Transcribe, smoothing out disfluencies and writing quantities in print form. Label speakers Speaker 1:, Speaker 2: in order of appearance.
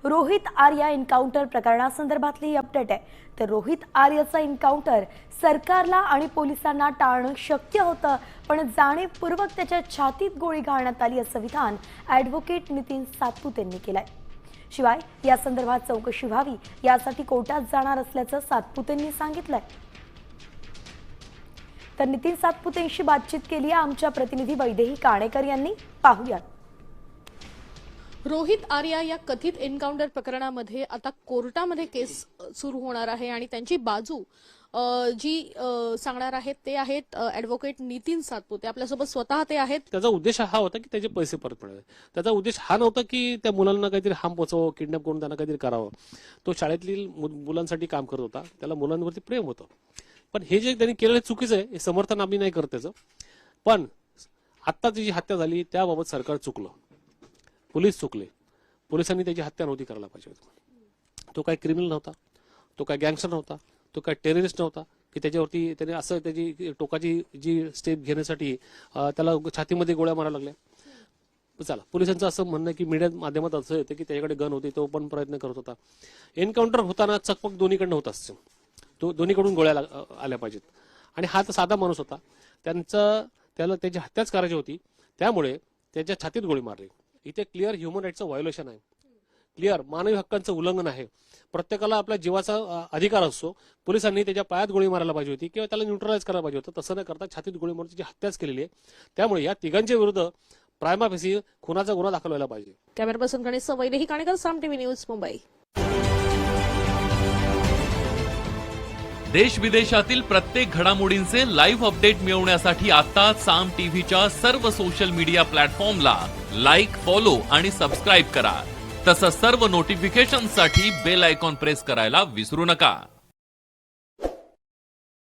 Speaker 1: Rohit Arya encounter प्रकरणासंदर्भातली ही update आहे। तर Rohit आर्याचा encounter सरकारला आणि पोलिसांना टाळणं शक्य होतं, पण जाणीवपूर्वक त्याच्या छातीत गोळी घालण्यात आली असं विधान ॲडव्होकेट नितीन सातपुते यांनी केलंय। शिवाय या संदर्भात चौकशी व्हावी यासाठी कोर्टात जाणार असल्याचं सातपुतेंनी सांगितलंय। तर नितीन सातपुतेंशी बातचीत केली आहे आमच्या प्रतिनिधी वैदेही काणेकर यांनी। पाहूयात।
Speaker 2: रोहित आर्या या कथित एन्काउंटर प्रकरणामध्ये आता कोर्टामध्ये केस सुरू होणार आहे आणि त्यांची बाजू जी सांगणार आहेत ते आहेत ॲडव्होकेट नितीन सातपुते। आपल्यासोबत स्वतः ते आहेत।
Speaker 3: त्याचा उद्देश हा होता की त्याचे पैसे परत मिळावे। त्याचा उद्देश हा नव्हता की त्या मुलांना काहीतरी हाम पोचावं, किडनॅप करून त्यांना काहीतरी करावं। तो शाळेतील मुलांसाठी काम करत होता, त्याला मुलांवरती प्रेम होतं। पण हे जे त्यांनी केलेलं चुकीचं आहे, हे समर्थन आम्ही नाही करत त्याचं। पण आता जी हत्या झाली त्याबाबत सरकार चुकलं, पोलीस चुकले। पोलिसांनी त्याची हत्या नव्हती करायला पाहिजे होती। तो काय क्रिमिनल नव्हता, तो काय गँगस्टर नव्हता, तो काय टेररिस्ट नव्हता की त्याच्यावरती त्याने असं त्याची टोकाची जी स्टेप घेण्यासाठी त्याला छातीमध्ये गोळ्या मारायला लागल्या। चला, पोलिसांचं असं म्हणणं की मीडिया माध्यमात असं येतं की त्याच्याकडे गन होती, तो पण प्रयत्न करत होता। एन्काउंटर होताना चकमक दोन्हीकडनं होत असते, तो दोन्हीकडून गोळ्या आल्या पाहिजेत। आणि हा तर साधा माणूस होता, त्याला त्याची हत्याच करायची होती, त्यामुळे त्याच्या छातीत गोळी मारली। इथे क्लिअर ह्युमन राईटचं व्हायोलेशन आहे, क्लिअर मानवी हक्कांचं उल्लंघन आहे। प्रत्येकाला आपल्या जीवाचा अधिकार असतो। पोलिसांनी त्याच्या पायात गोळी मारायला पाहिजे होती किंवा त्याला न्यूट्रलाइज करायला पाहिजे होतं, तसं न करता छातीत गोळी मारून त्याची हत्याच केलेली आहे। त्यामुळे या तिघांच्या विरुद्ध प्रायमा फेसी खुनाचा गुन्हा दाखल व्हायला पाहिजे।
Speaker 2: कॅमेरा पर्सन गणेश वैदेही काणेकर, साम टीव्ही न्यूज, मुंबई।
Speaker 4: देश विदेशातील प्रत्येक घडामोडींचे लाईव्ह अपडेट मिळवण्यासाठी आता साम टीव्हीच्या सर्व सोशल मीडिया प्लॅटफॉर्मला लाईक, फॉलो आणि सबस्क्राईब करा। तसंच सर्व नोटिफिकेशनसाठी बेल आयकॉन प्रेस करायला विसरू नका।